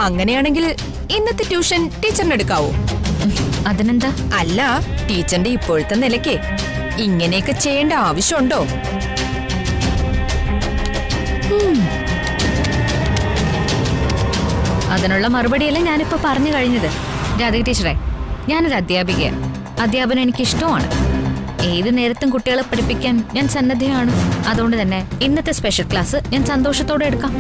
അങ്ങനെയാണെങ്കിൽ ഇന്നത്തെ ട്യൂഷൻ ടീച്ചറിന് എടുക്കാവോ? അതിനെന്താ? അല്ല, ടീച്ചറിന്റെ ഇപ്പോഴത്തെ നിലയ്ക്ക് ഇങ്ങനെയൊക്കെ ചെയ്യേണ്ട ആവശ്യമുണ്ടോ? അതിനുള്ള മറുപടിയല്ല ഞാനിപ്പോ പറഞ്ഞു കഴിഞ്ഞത്. രാധിക ടീച്ചറെ, ഞാനൊരു അധ്യാപികയാണ്. അധ്യാപനം എനിക്ക് ഇഷ്ടമാണ്. ഏത് നേരത്തും കുട്ടികളെ പഠിപ്പിക്കാൻ ഞാൻ സന്നദ്ധയാണ്. അതുകൊണ്ട് തന്നെ ഇന്നത്തെ സ്പെഷ്യൽ ക്ലാസ് ഞാൻ സന്തോഷത്തോടെ എടുക്കാം.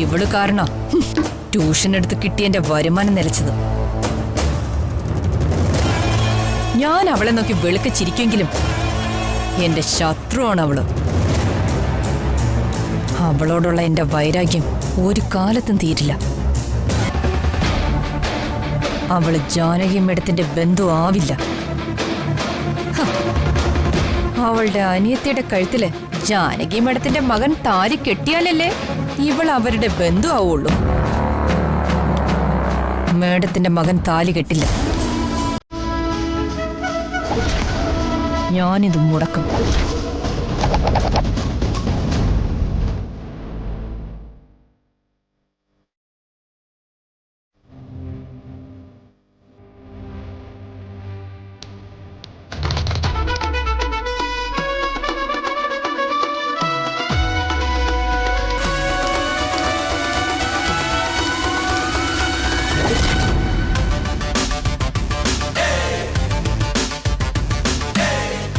ഇവള് കാരണം ട്യൂഷൻ എടുത്ത് കിട്ടിയ എന്റെ വരുമാനം നിലച്ചത്. ഞാൻ അവളെ നോക്കി വെളുക്കെ ചിരിക്കുമെങ്കിലും എന്റെ ശത്രുവാണ് അവള്. അവളോടുള്ള എന്റെ വൈരാഗ്യം ഒരു കാലത്തും തീരില്ല. അവള് ജാനകി മേഡത്തിന്റെ ബന്ധു ആവില്ല. അവളുടെ അനിയത്തിയുടെ കഴുത്തില് ജാനകി മേഡത്തിന്റെ മകൻ താലി കെട്ടിയാലല്ലേ ഇവൾ അവരുടെ ബന്ധു ആവുള്ളൂ. മേഡത്തിന്റെ മകൻ താലി കെട്ടില്ല. ഞാനിത് മുടക്കും.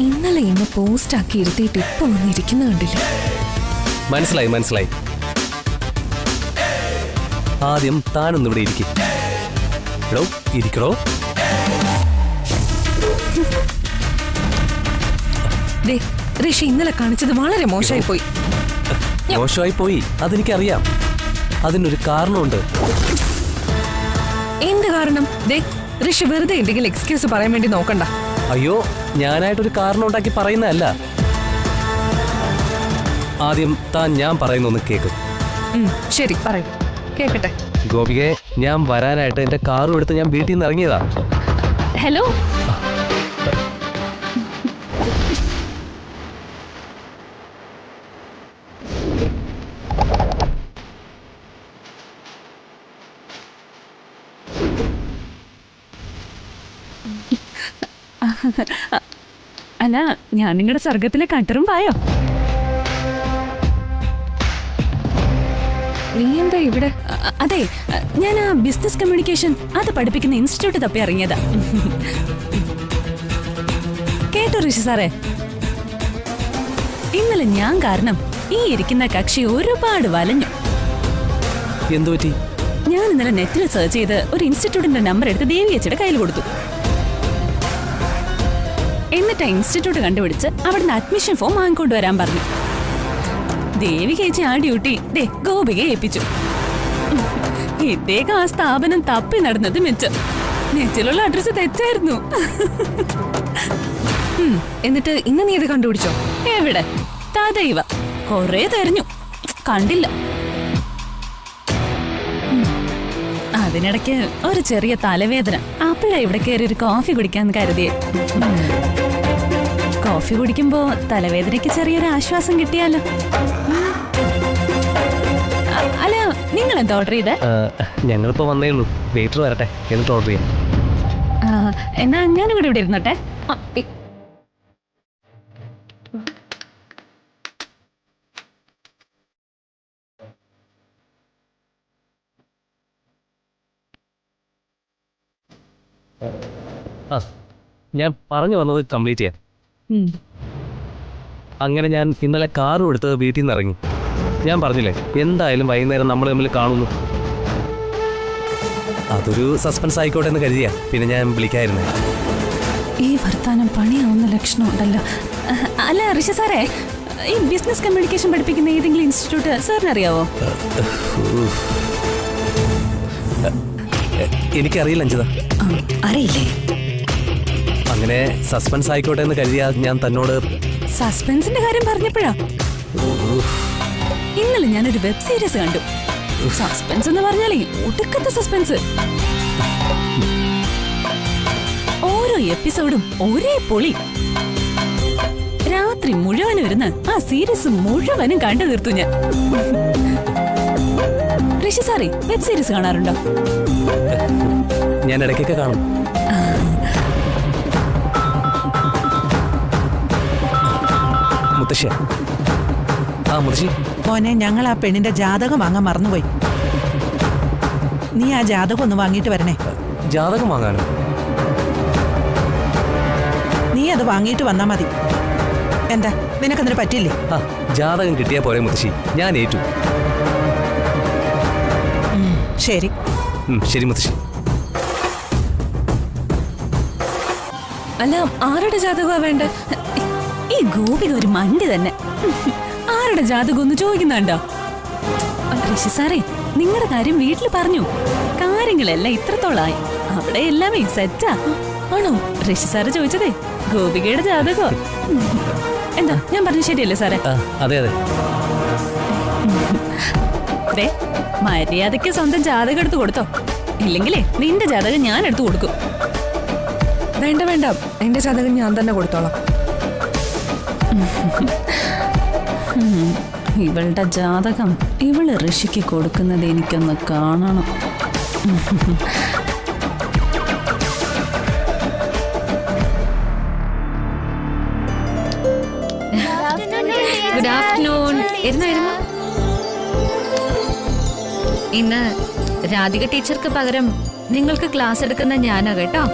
ഇന്നലെ ഇന്ന് പോസ്റ്റ് ആക്കി ഇരുത്തിയിട്ട് ഇപ്പൊ വന്നിരിക്കുന്ന കണ്ടില്ല. മനസ്സിലായി. ആദ്യം താനൊന്നും ഇവിടെ ഇരിക്കണോ? ഋഷി ഇന്നലെ കാണിച്ചത് വളരെ മോശമായി പോയി. അതെനിക്കറിയാം. അതിനൊരു കാരണമുണ്ട്. എന്ത് കാരണം? ഋഷി വെറുതെ എന്തെങ്കിലും എക്സ്ക്യൂസ് പറയാൻ വേണ്ടി നോക്കണ്ട. അയ്യോ, ഞാനായിട്ടൊരു കാരണം ഉണ്ടാക്കി പറയുന്നതല്ല. ആദ്യം താൻ ഞാൻ പറയുന്നൊന്ന് കേൾക്കും. ശരി, പറയൂ, കേക്കട്ടെ. ഗോപികയെ, ഞാൻ വരാനായിട്ട് എന്റെ കാറും എടുത്ത് ഞാൻ വീട്ടിൽ നിന്ന് ഇറങ്ങിയതാ. ഹലോ. അല്ല, ഞാൻ നിങ്ങളുടെ സ്വർഗത്തിലെ കട്ടറും പായോ? നീ എന്താ ഇവിടെ? അതെ, ഞാൻ ആ ബിസിനസ് കമ്മ്യൂണിക്കേഷൻ അത് പഠിപ്പിക്കുന്ന ഇൻസ്റ്റിറ്റ്യൂട്ട് തപ്പി ഇറങ്ങിയതാ. കേട്ടോ ഋഷി സാറേ, ഇന്നലെ ഞാൻ കാരണം ഈ ഇരിക്കുന്ന കക്ഷി ഒരുപാട് വലഞ്ഞു. എന്തു പറ്റി? ഞാൻ ഇന്നലെ നെറ്റിൽ സെർച്ച് ചെയ്ത് ഒരു ഇൻസ്റ്റിറ്റ്യൂട്ടിന്റെ നമ്പർ എടുത്ത് ദേവിയേച്ചിയുടെ കയ്യിൽ കൊടുത്തു. എന്നിട്ട് ഇൻസ്റ്റിറ്റ്യൂട്ട് കണ്ടുപിടിച്ച് അവിടുന്ന് അഡ്മിഷൻ ഫോം വാങ്ങിക്കൊണ്ട് വരാൻ പറഞ്ഞു. ദേവികേച്ചി ആ ഡ്യൂട്ടി ഗോപികയെ ഏൽപ്പിച്ചു. ഇദ്ദേഹം ആ സ്ഥാപനം തപ്പി നടന്നത് മെച്ചം. നെറ്റിലുള്ള അഡ്രസ് തെറ്റായിരുന്നു. എന്നിട്ട് ഇന്ന് നീ ഇത് കണ്ടുപിടിച്ചോ? എവിടെ? തദൈവ കൊറേ തെരഞ്ഞു, കണ്ടില്ല. അതിനിടയ്ക്ക് ഒരു ചെറിയ തലവേദന. അപ്പോഴാ ഇവിടെ കയറി ഒരു കോഫി കുടിക്കാന്ന് കരുതിയേ. കോഫി കുടിക്കുമ്പോ തലവേദനയ്ക്ക് ചെറിയൊരു ആശ്വാസം കിട്ടിയാലോ. അല്ല, നിങ്ങൾ എന്താ ഓർഡർ ചെയ്തേ? ഞങ്ങളിപ്പോ വന്നേ ഉള്ളൂ. വെയിറ്റർ വരട്ടെ, എന്നിട്ട് ഓർഡർ ചെയ്യാം. എന്നാ ഞാനും കൂടെ ഇവിടെ ഇരുന്നോട്ടെ. ഞാൻ പറഞ്ഞു വന്നത് കംപ്ലീറ്റ് ചെയ്യാം. അങ്ങനെ ഞാൻ ഇന്നലെ കാറും എടുത്ത് വീട്ടിൽ നിന്ന് ഇറങ്ങി. ഞാൻ പറഞ്ഞില്ലേ, എന്തായാലും വൈകുന്നേരം നമ്മൾ തമ്മിൽ കാണുന്നു. അതൊരു സസ്പെൻസ് ആയിക്കോട്ടെ എന്ന് കരുതിയാ പിന്നെ ഞാൻ വിളിക്കായിരുന്നേ. ഈ വർത്താനം പണിയാവുന്ന ലക്ഷണമുണ്ടല്ലോ. അല്ല ഋഷി സാറേ, ഈ ബിസിനസ് കമ്മ്യൂണിക്കേഷൻ പഠിപ്പിക്കുന്ന ഏതെങ്കിലും ഇൻസ്റ്റിറ്റ്യൂട്ട് സാറിന് അറിയാവോ? എനിക്കറിയില്ല അഞ്ജിത. അറിയില്ലേ? അങ്ങനെ സസ്പെൻസ് ആയിക്കോട്ടെ എന്ന് കരുതിയാ ഞാൻ തന്നോട്. സസ്പെൻസിന്റെ കാര്യം പറഞ്ഞപ്പോഴാ ഇന്നലെ ഞാനൊരു വെബ് സീരീസ് കണ്ടു. സസ്പെൻസ് എന്ന് പറഞ്ഞാലേ ഒടുക്കത്തെ സസ്പെൻസ്. ഓരോ എപ്പിസോഡും ഒരേ പൊളി. രാത്രി മുഴുവനും ഇരുന്ന് ആ സീരീസ് മുഴുവനും കണ്ടു തീർത്തു ഞാൻ. ഋഷി സാറി വെബ് സീരീസ് കാണാറുണ്ടോ? ഞാൻ ഇടയ്ക്കൊക്കെ കാണും. മുത്തശ്ശി, മുത്തശ്ശി. മോനെ, ഞങ്ങൾ ആ പെണ്ണിന്റെ ജാതകം വാങ്ങാൻ മറന്നുപോയി. നീ ആ ജാതകം ഒന്ന് വാങ്ങിയിട്ട് വരണേ. ജാതകം വാങ്ങാനോ? നീ അത് വാങ്ങിയിട്ട് വന്നാ മതി. എന്താ, നിനക്കതിന് പറ്റില്ലേ? ജാതകം കിട്ടിയാ പോരെ മുത്തശ്ശി, ഞാൻ ഏറ്റു. ശരി. ശരി മുത്തശ്ശി. അല്ല, ആരുടെ ജാതകമാ വേണ്ട? ഈ ഗോപിക ഒരു മണ്ടി തന്നെ. ആരുടെ ജാതകം ഒന്ന് ചോദിക്കുന്നുണ്ടോ? ഋഷി സാറേ, നിങ്ങളുടെ കാര്യം വീട്ടിൽ പറഞ്ഞു. കാര്യങ്ങളെല്ലാം ഇത്രത്തോളായി. അവിടെ എല്ലാമേ സെറ്റാ. ആണോ? ഋഷി സാറ് ചോദിച്ചതേ ഗോപികയുടെ ജാതകോ? എന്താ ഞാൻ പറഞ്ഞു ശരിയല്ലേ സാറേ? അതെ അതെ. മര്യാദയ്ക്ക് സ്വന്തം ജാതകം എടുത്ത് കൊടുത്തോ, ഇല്ലെങ്കിലേ നിന്റെ ജാതകം ഞാൻ എടുത്തു കൊടുക്കും. വേണ്ട വേണ്ട, എന്റെ ജാതകം ഞാൻ തന്നെ കൊടുത്തോളാം. ഇവളുടെ ജാതകം ഇവള് ഋഷിക്ക് കൊടുക്കുന്നത് എനിക്കൊന്ന് കാണണം. Good afternoon. ഇരുന്നായിരുന്നു. ഇന്ന് രാധിക ടീച്ചർക്ക് പകരം നിങ്ങൾക്ക് ക്ലാസ് എടുക്കുന്ന ഞാനാ കേട്ടോ.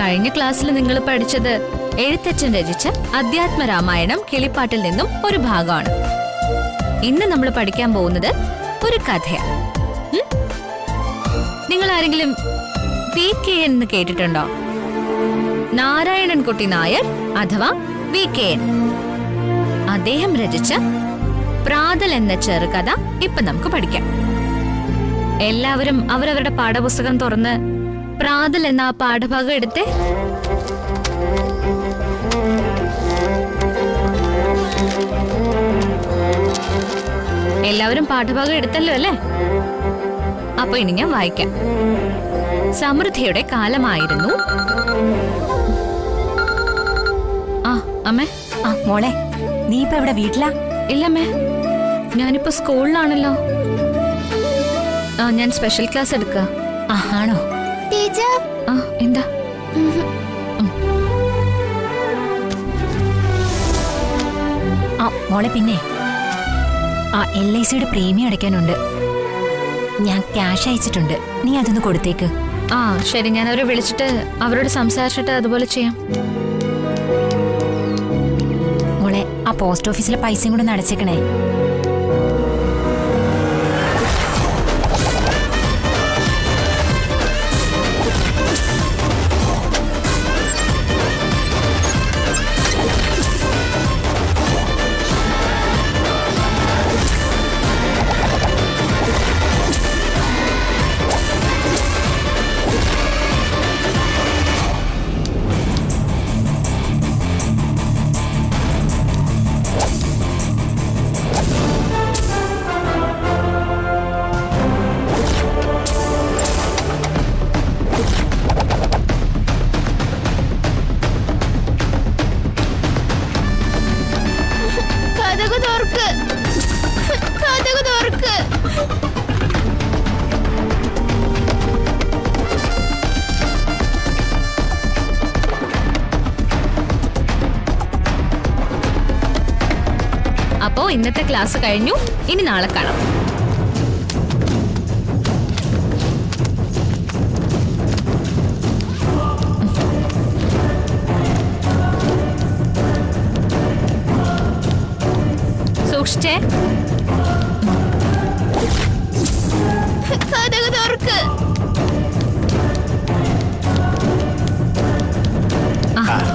കഴിഞ്ഞ ക്ലാസ്സിൽ നിങ്ങൾ പഠിച്ചത് എഴുത്തച്ഛൻ രചിച്ച അധ്യാത്മരാമായണം കിളിപ്പാട്ടിൽ നിന്നും ഒരു ഭാഗമാണ്. ഇന്ന് നമ്മൾ പഠിക്കാൻ പോകുന്നത് ഒരു കഥയാണ്. നിങ്ങൾ ആരെങ്കിലും VK എന്ന് കേട്ടിട്ടുണ്ടോ? നാരായണൻകുട്ടി നായർ അഥവാ VKN. അദ്ദേഹം രചിച്ച പ്രാതൽ എന്ന ചെറുകഥ ഇപ്പൊ നമുക്ക് പഠിക്കാം. എല്ലാവരും അവരവരുടെ പാഠപുസ്തകം തുറന്ന് പ്രാതൽ എന്ന ആ പാഠഭാഗം എടുത്തേ. എല്ലാവരും പാഠഭാഗം എടുത്തല്ലോ അല്ലേ? അപ്പൊ ഇനി ഞാൻ വായിക്കാം. സമൃദ്ധിയുടെ കാലമായിരുന്നു. അമ്മേ. മോളെ, നീ ഇപ്പൊ ഇവിടെ വീട്ടിലാ? ഇല്ലമ്മേ, ഞാനിപ്പോ സ്കൂളിലാണല്ലോ. ഞാൻ സ്പെഷ്യൽ ക്ലാസ് എടുക്കുക. ആണോ? എന്താ? മോളെ, പിന്നെ LICയുടെ പ്രീമിയം അടയ്ക്കാനുണ്ട്. ഞാൻ ക്യാഷ് അയച്ചിട്ടുണ്ട്. നീ അതൊന്ന് കൊടുത്തേക്ക്. ശരി, ഞാൻ അവരെ വിളിച്ചിട്ട് അവരോട് സംസാരിച്ചിട്ട് അതുപോലെ ചെയ്യാം. മോളെ, ആ പോസ്റ്റ് ഓഫീസിലെ പൈസയും കൂടെ ഒന്ന് അടച്ചേക്കണേ. അപ്പോ ഇന്നത്തെ ക്ലാസ് കഴിഞ്ഞു. ഇനി നാളെ കാണാം. സൂക്ഷിച്ചേ.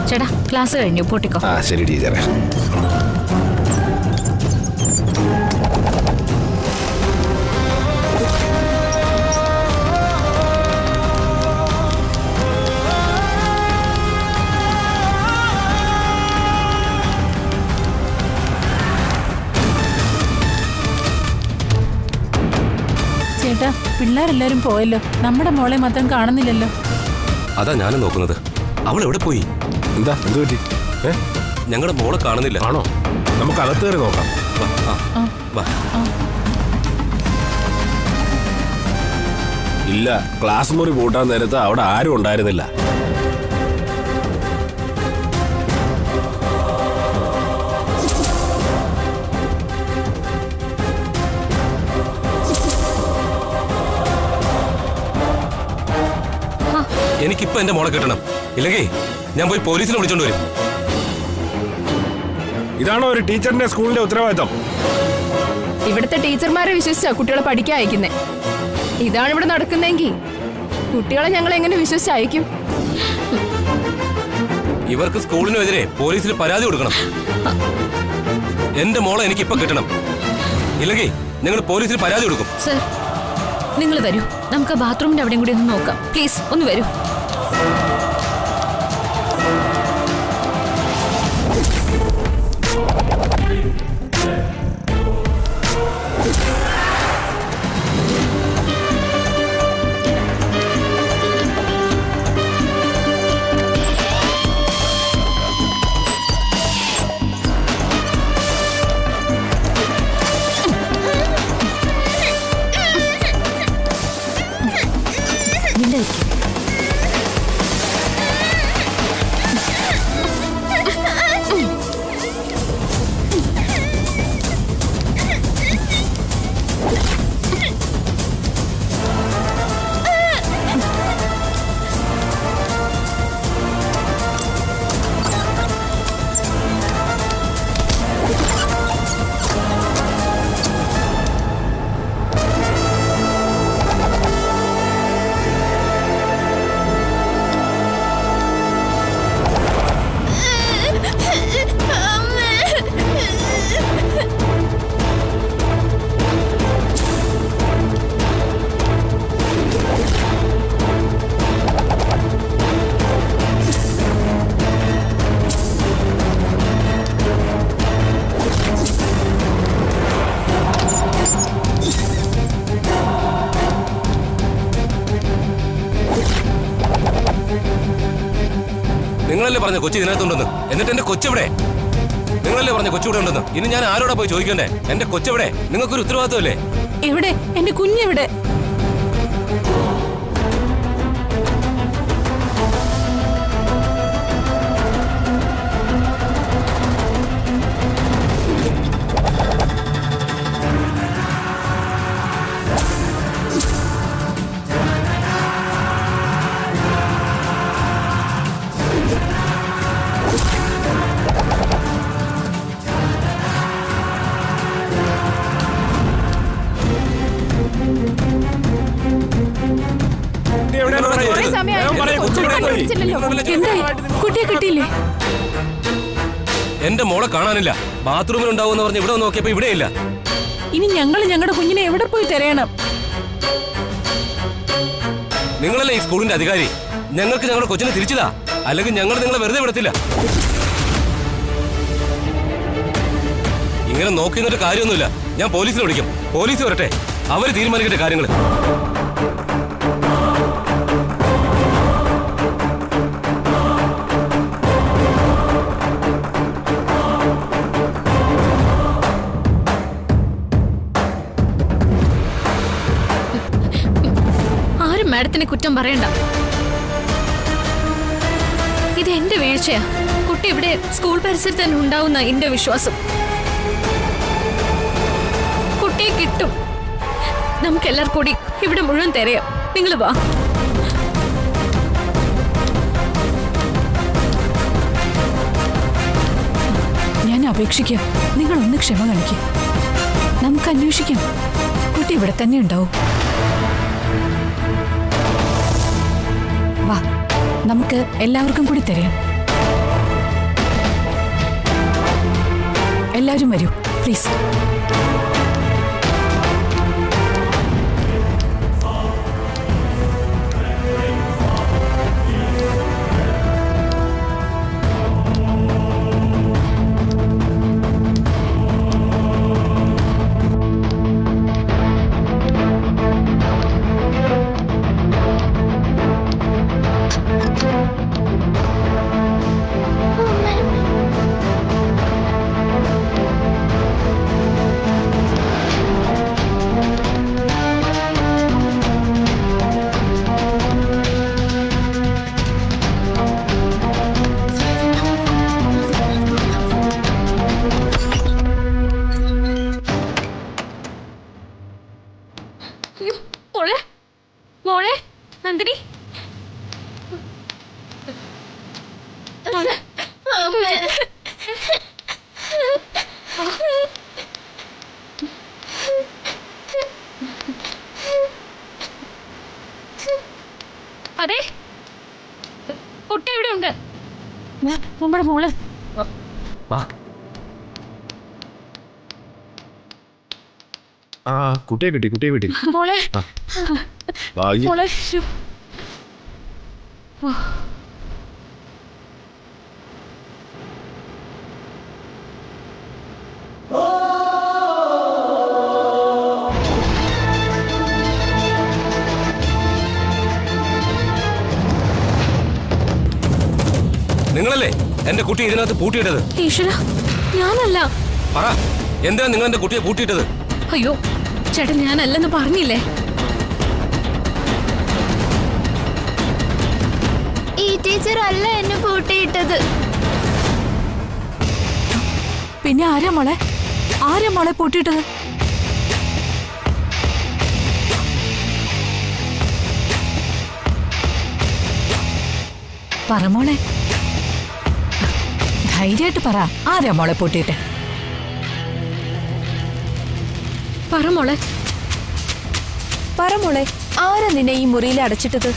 ചേട്ടാ, ക്ലാസ് കഴിഞ്ഞു, പൊട്ടിക്കോ. ശരി ടീച്ചറെ. ചേട്ടാ, പിള്ളേരെല്ലാരും പോയല്ലോ. നമ്മുടെ മോളെ മാത്രം കാണുന്നില്ലല്ലോ. അതാ ഞാനും നോക്കുന്നത്. അവൾ എവിടെ പോയി? എന്താ, എന്ത് പറ്റി? ഞങ്ങളുടെ മോളെ കാണുന്നില്ല. ആണോ? നമുക്ക് അകത്ത് കയറി നോക്കാം. വാ. ഇല്ല, ക്ലാസ് മുറി പൂട്ടാൻ നേരത്ത് അവിടെ ആരും ഉണ്ടായിരുന്നില്ല. എനിക്കിപ്പോ എന്റെ മോളെ കിട്ടണം, ഇല്ലെങ്കിൽ ഞാൻ പോയി പോലീസിനെ വിളിച്ചോണ്ട് വരും. ഇതാണോ ഒരു ടീച്ചറിന്റെ സ്കൂളിന്റെ ഉത്തരവാദിത്തം? ഇവിടുത്തെ ടീച്ചർമാരെ വിശ്വസിച്ചാ കുട്ടികളെ പഠിക്കാൻ അയക്കുന്നേ. ഇതാണ് ഇവിടെ നടക്കുന്നെങ്കിൽ കുട്ടികളെ ഞങ്ങൾ എങ്ങനെ വിശ്വസിച്ച് അയക്കും? ഇവർക്ക് സ്കൂളിനെതിരെ പോലീസിൽ പരാതി കൊടുക്കണം. എന്റെ മോളെ എനിക്കിപ്പോ കിട്ടണം, ഇല്ലെങ്കിൽ നിങ്ങൾ പോലീസിൽ പരാതി കൊടുക്കും. സർ, നിങ്ങൾ വരൂ, നമുക്ക് ബാത്റൂമിന്റെ അവിടെയും കൂടി ഒന്ന് നോക്കാം. പ്ലീസ് ഒന്ന് വരൂ. നിങ്ങളല്ലേ പറഞ്ഞ കൊച്ചി ഇതിനകത്തുണ്ടെന്ന്? എന്നിട്ട് എന്റെ കൊച്ചെവിടെ? നിങ്ങളല്ലേ പറഞ്ഞ കൊച്ചിവിടെ ഉണ്ടെന്ന്? ഇനി ഞാൻ ആരോടാ പോയി ചോദിക്കണ്ടേ? എന്റെ കൊച്ചെവിടെ? നിങ്ങൾക്കൊരു ഉത്തരവാദിത്വമല്ലേ? എവിടെ എന്റെ കുഞ്ഞെവിടെ? കുട്ടിയെ കിട്ടിയില്ലേ? എന്റെ മോളെ കാണാനില്ല. ബാത്റൂമിൽ ഉണ്ടാവും പറഞ്ഞ് ഇവിടെ നോക്കിയപ്പോ ഇവിടെയില്ല. ഇനി ഞങ്ങൾ ഞങ്ങളുടെ കുഞ്ഞിനെ എവിടെ പോയി തിരയണം? നിങ്ങളല്ലേ ഈ സ്കൂളിന്റെ അധികാരി. ഞങ്ങൾക്ക് ഞങ്ങളുടെ കൊച്ചിനെ തിരിച്ചതാ, അല്ലെങ്കിൽ ഞങ്ങൾ നിങ്ങളെ വെറുതെ വിടത്തില്ല. ഇങ്ങനെ നോക്കി നിന്നിട്ട് കാര്യമൊന്നുമില്ല. ഞാൻ പോലീസിനെ വിളിക്കും. പോലീസ് വരട്ടെ, അവര് തീരുമാനിക്കട്ടെ കാര്യങ്ങൾ. ആരും മാഡത്തിനെ കുറ്റം പറയണ്ട. ഇത് എന്റെ വീഴ്ചയാ. കുട്ടി ഇവിടെ സ്കൂൾ പരിസരത്ത് തന്നെ ഉണ്ടാവുന്ന എന്റെ വിശ്വാസം. കുട്ടിയെ കിട്ടും. നമുക്കെല്ലാവർക്കും കൂടി ഇവിടെ മുഴുവൻ തിരയാം. നിങ്ങൾ വാ. ഞാൻ അപേക്ഷിക്കാം, നിങ്ങളൊന്ന് ക്ഷമ കാണിക്കും. നമുക്ക് അന്വേഷിക്കാം. കുട്ടി ഇവിടെ തന്നെ ഉണ്ടാവും. വാ, നമുക്ക് എല്ലാവർക്കും കൂടി തരാം. എല്ലാവരും വരൂ പ്ലീസ്. നമ്മുടെ മോള് വാ. ആ കുട്ടിയെ കിട്ടി മോളെ ഭാഗ്യം. മോളെ ശ്ശോ. നിങ്ങളല്ലേ എന്റെ കുട്ടി ഇതിനകത്ത് പൂട്ടിയിട്ടത്? ഈശ്വര, ഞാനല്ല. പറ, എന്തിനാ നിങ്ങൾ എന്റെ കുട്ടിയെ പൂട്ടിയിട്ടത്? അയ്യോ ചേട്ടൻ, ഞാനല്ലെന്ന് പറഞ്ഞില്ലേ. ഈ ടീച്ചർ അല്ല എന്നെ പൂട്ടിയിട്ടത്. പിന്നെ ആരാ മോളെ പൂട്ടിയിട്ടത്? പറ മോളെ, ധൈര്യമായിട്ട് പറ, ആരാ മോളെ പൂട്ടിയിട്ട്? പറ മോളെ. പറ മോളെ, ആരാ നിന്നെ ഈ മുറിയിൽ അടച്ചിട്ടത്?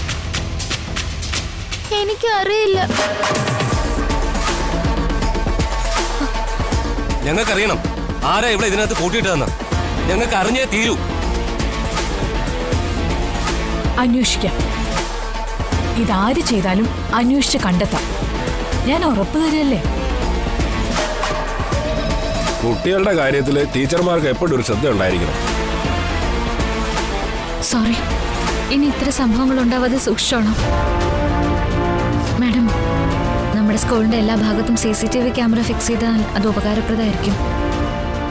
എനിക്കറിയില്ല. ഞങ്ങൾക്കറിയണം ആരാ ഇവിടെ ഇതിനകത്ത് പൂട്ടിയിട്ടതെന്ന്. ഞങ്ങൾക്ക് അറിഞ്ഞേ തീരൂ. അന്വേഷിക്കാം. ഇതാര് ചെയ്താലും അന്വേഷിച്ച് കണ്ടെത്താം. ഞാൻ ഉറപ്പ് തരല്ലേ. കുട്ടികളുടെ കാര്യത്തിൽ ടീച്ചർമാർക്ക് എപ്പോഴും ഒരു ശ്രദ്ധ ഉണ്ടായിരിക്കണം. സോറി, ഇനി ഇത്ര സംഭവങ്ങൾ ഉണ്ടാവാതെ സൂക്ഷിച്ചോണം. മാഡം, നമ്മുടെ സ്കൂളിന്റെ എല്ലാ ഭാഗത്തും CCTV ക്യാമറ ഫിക്സ് ചെയ്താൽ അത് ഉപകാരപ്രദമായിരിക്കും.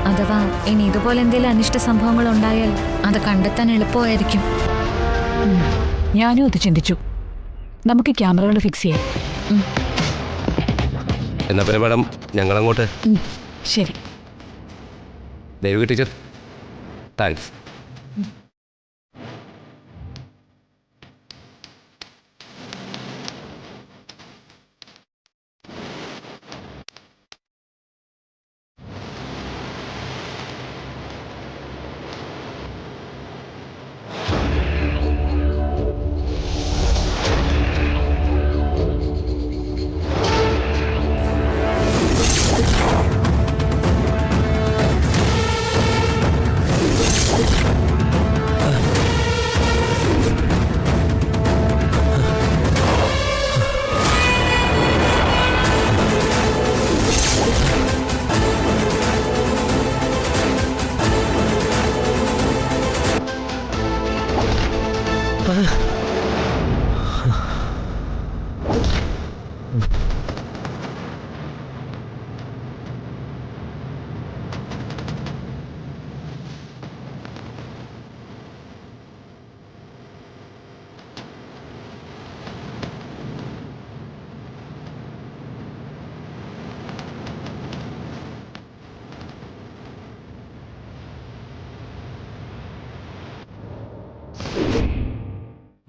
അഥവാ ഇനി ഇതുപോലെ എന്തെങ്കിലും അനിഷ്ട സംഭവങ്ങൾ ഉണ്ടായാൽ അത് കണ്ടെത്താൻ എളുപ്പമായിരിക്കും. ഞാനും അത് ചിന്തിച്ചു. നമുക്ക് ക്യാമറകൾ ഫിക്സ് ചെയ്യാം. എന്നാ പിന്നെ മാഡം, ഞങ്ങളങ്ങോട്ട്. ശരി. Devika teacher, thanks.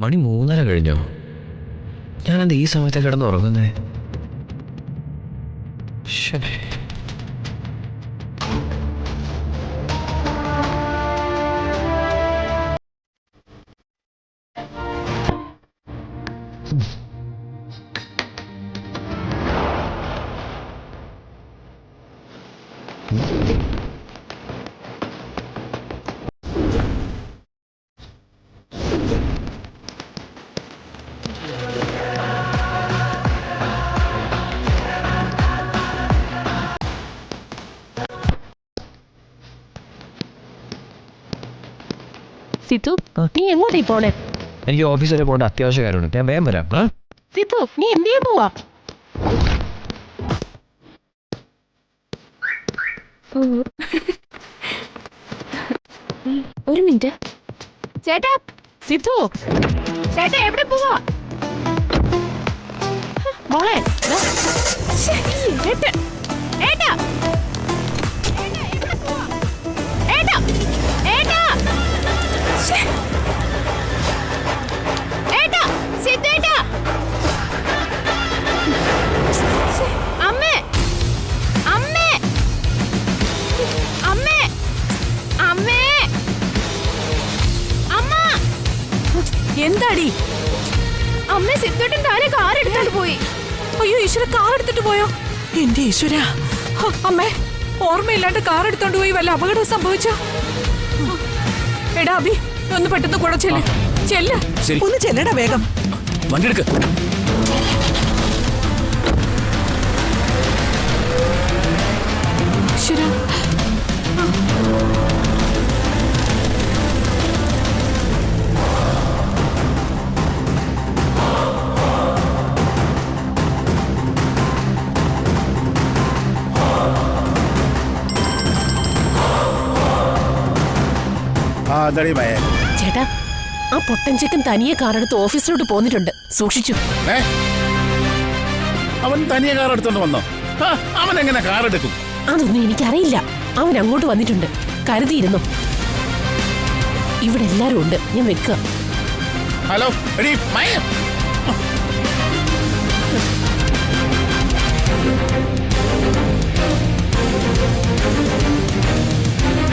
മണി 3:30 കഴിഞ്ഞോ? ഞാനെന്താ ഈ സമയത്ത് കിടന്ന് ഉറങ്ങുന്നേ? സിത്തു, നീ എങ്ങോട്ടേ പോണേ? എനിക്ക് ഓഫീസ് വരെ പോകേണ്ട അത്യാവശ്യ കാര്യമുണ്ട്. ഞാൻ വേഗം വരാം. സിത്തു, നീ എന്തിനാ പോവാ? ഒരു മിനിറ്റ് ചേട്ടാ. സിത്തു, ചേട്ടാ എവിടെ പോവാ? മോളെ, ഏട്ടാ ഏട്ടാ എവിടെ പോവാ? ഏട്ടാ ഏട്ടാ ഏട്ടാ സിത്തേട്ടാ. അമ്മേ അമ്മേ അമ്മേ അമ്മേ അമ്മ. എന്താടി? അമ്മ സിത്തേട്ടൻ താഴെ കാർ എടുത്തോണ്ട് പോയി. അയ്യോ ഈശ്വര, കാർ എടുത്തിട്ട് പോയോ? എന്റെ ഈശ്വര, അമ്മേ, ഓർമ്മയില്ലാണ്ട് കാർ എടുത്തോണ്ട് പോയി വല്ല അപകടം സംഭവിച്ചോ? എടാ അബി, ഒന്ന് പെട്ടെന്ന് കൂടെ ചെല്ല്. ശരി, ഒന്ന് ചെല്ലടാ വേഗം. വണ്ടി എടുക്ക്. ശരി. ചേട്ടാ, ആ പൊട്ടൻചക്കൻ തനിയെ കാറെടുത്ത് ഓഫീസിലോട്ട് പോന്നിട്ടുണ്ട്. സൂക്ഷിച്ചു. അവൻ തനിയെ കാർ എടുത്തോണ്ട് വന്നോ? അവൻ എങ്ങനെ കാർ എടുക്കും? അതൊന്നും എനിക്കറിയില്ല. അവൻ അങ്ങോട്ട് വന്നിട്ടുണ്ട്. കരുതിയിരുന്നു. ഇവിടെ എല്ലാരും ഉണ്ട്. ഞാൻ വെക്കുക. ഹലോ എടീ മയ.